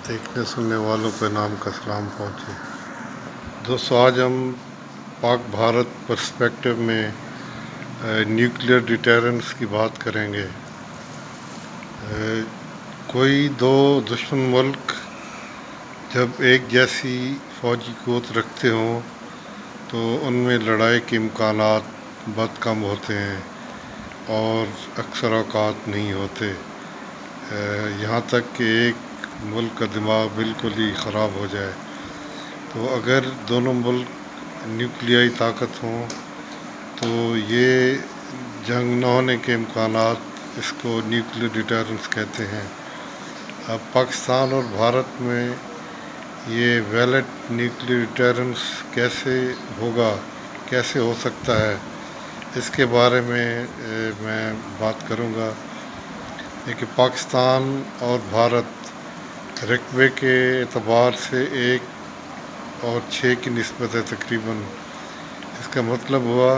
دیکھنے سننے والوں پہ نام کا سلام پہنچے۔ دوستو، آج ہم پاک بھارت پرسپیکٹو میں نیوکلیر ڈیٹررنس کی بات کریں گے۔ کوئی دو دشمن ملک جب ایک جیسی فوجی قوت رکھتے ہوں تو ان میں لڑائی کے امکانات بہت کم ہوتے ہیں اور اکثر اوقات نہیں ہوتے، یہاں تک کہ ایک ملک کا دماغ بالکل ہی خراب ہو جائے۔ تو اگر دونوں ملک نیوکلیائی طاقت ہوں تو یہ جنگ نہ ہونے کے امکانات، اس کو نیوکلیر ڈیٹررنس کہتے ہیں۔ اب پاکستان اور بھارت میں یہ ویلڈ نیوکلیر ڈیٹررنس کیسے ہوگا، کیسے ہو سکتا ہے، اس کے بارے میں میں بات کروں گا۔ کہ پاکستان اور بھارت رقبے کے اعتبار سے 1 اور 6 کی نسبت ہے تقریباً۔ اس کا مطلب ہوا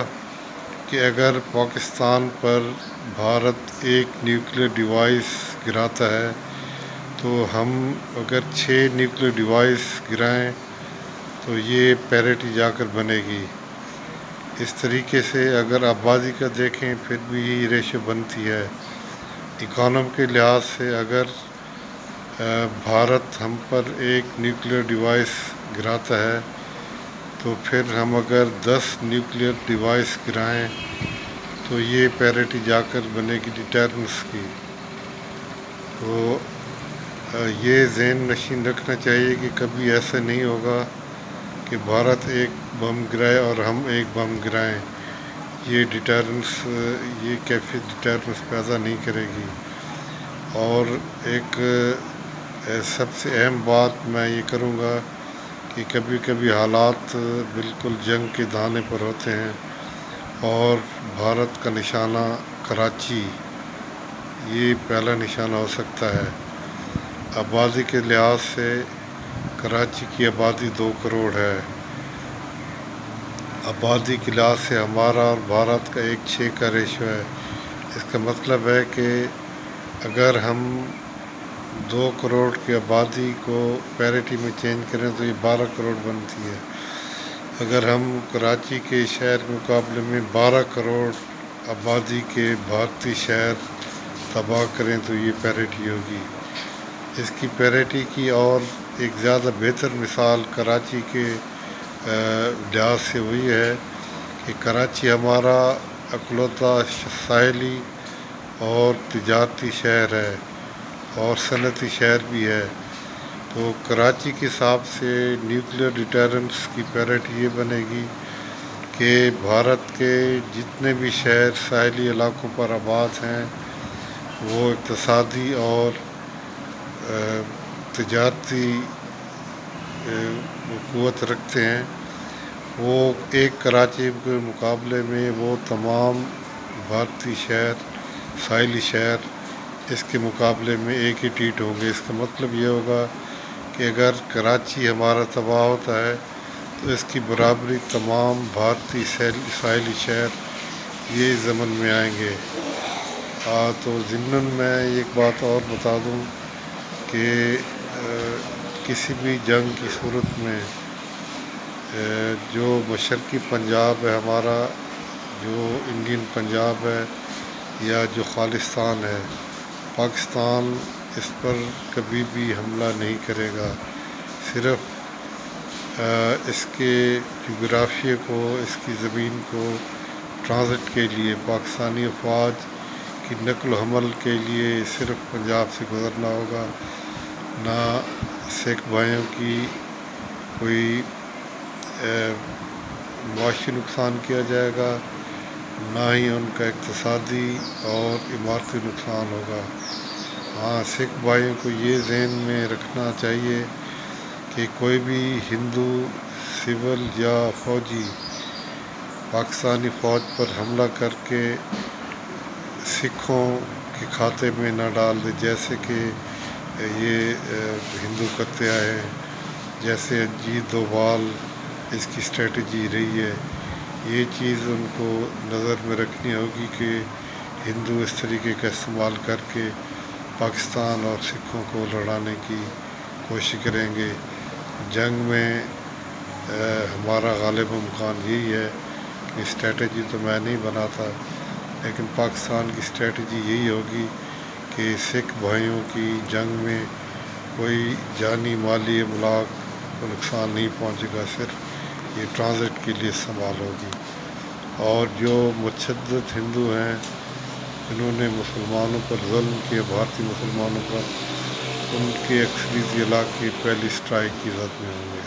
کہ اگر پاکستان پر بھارت ایک نیوکلیر ڈیوائس گراتا ہے تو ہم اگر 6 نیوکلیر ڈیوائس گرائیں تو یہ پیرٹی جا کر بنے گی۔ اس طریقے سے اگر آبادی کا دیکھیں پھر بھی یہی ریشو بنتی ہے۔ اکانومی کے لحاظ سے اگر بھارت ہم پر ایک نیوکلیر ڈیوائس گراتا ہے تو پھر ہم اگر 10 نیوکلیر ڈیوائس گرائیں تو یہ پیرٹی جا کر بنے گی ڈیٹررنس کی۔ تو یہ ذہن نشین رکھنا چاہیے کہ کبھی ایسا نہیں ہوگا کہ بھارت ایک بم گرائے اور ہم ایک بم گرائیں، یہ ڈیٹررنس، یہ کیفیت ڈیٹررنس پیدا نہیں کرے گی۔ اور ایک سب سے اہم بات میں یہ کروں گا کہ کبھی کبھی حالات بالکل جنگ کے دہانے پر ہوتے ہیں اور بھارت کا نشانہ کراچی یہ پہلا نشانہ ہو سکتا ہے۔ آبادی کے لحاظ سے کراچی کی آبادی 2 کروڑ ہے۔ آبادی کے لحاظ سے ہمارا اور بھارت کا 1:6 کا ریشو ہے۔ اس کا مطلب ہے کہ اگر ہم 2 کروڑ کی آبادی کو پیرٹی میں چینج کریں تو یہ 12 کروڑ بنتی ہے۔ اگر ہم کراچی کے شہر کے مقابلے میں 12 کروڑ آبادی کے بھارتی شہر تباہ کریں تو یہ پیرٹی ہوگی۔ اس کی پیرٹی کی اور ایک زیادہ بہتر مثال کراچی کے لحاظ سے وہی ہے کہ کراچی ہمارا اکلوتا ساحلی اور تجارتی شہر ہے اور صنعتی شہر بھی ہے۔ تو کراچی کے حساب سے نیوکلیر ڈیٹررنس کی پیرٹی یہ بنے گی کہ بھارت کے جتنے بھی شہر ساحلی علاقوں پر آباد ہیں وہ اقتصادی اور تجارتی قوت رکھتے ہیں، وہ ایک کراچی کے مقابلے میں وہ تمام بھارتی شہر ساحلی شہر اس کے مقابلے میں 1 ہی ٹیٹ ہوں گے۔ اس کا مطلب یہ ہوگا کہ اگر کراچی ہمارا تباہ ہوتا ہے تو اس کی برابری تمام بھارتی ساحلی شہر یہ ضمن میں آئیں گے۔ تو ضمناً میں ایک بات اور بتا دوں کہ کسی بھی جنگ کی صورت میں جو مشرقی پنجاب ہے ہمارا، جو انڈین پنجاب ہے یا جو خالصتان ہے، پاکستان اس پر کبھی بھی حملہ نہیں کرے گا۔ صرف اس کے جغرافیے کو، اس کی زمین کو ٹرانزٹ کے لیے، پاکستانی افواج کی نقل و حمل کے لیے صرف پنجاب سے گزرنا ہوگا۔ نہ سکھ بھائیوں کی کوئی معاشی نقصان کیا جائے گا، نہ ہی ان کا اقتصادی اور عمارتی نقصان ہوگا۔ ہاں، سکھ بھائیوں کو یہ ذہن میں رکھنا چاہیے کہ کوئی بھی ہندو سول یا فوجی پاکستانی فوج پر حملہ کر کے سکھوں کے کھاتے میں نہ ڈال دے، جیسے کہ یہ ہندو کرتے آئے ہیں، جیسے اجیت دوبال اس کی اسٹریٹجی رہی ہے۔ یہ چیز ان کو نظر میں رکھنی ہوگی کہ ہندو اس طریقے کا استعمال کر کے پاکستان اور سکھوں کو لڑانے کی کوشش کریں گے. جنگ میں ہمارا غالب امکان یہی ہے کہ اسٹریٹجی تو میں نہیں بناتا، لیکن پاکستان کی اسٹریٹجی یہی ہوگی کہ سکھ بھائیوں کی جنگ میں کوئی جانی مالی املاک کو نقصان نہیں پہنچے گا، صرف یہ ٹرانزٹ کے لیے استعمال ہوگی. اور جو متشدد ہندو ہیں جنہوں نے مسلمانوں پر ظلم کیا، بھارتی مسلمانوں پر، ان کے اکثریتی علاقے پہلی اسٹرائک کی زد میں ہوں گے.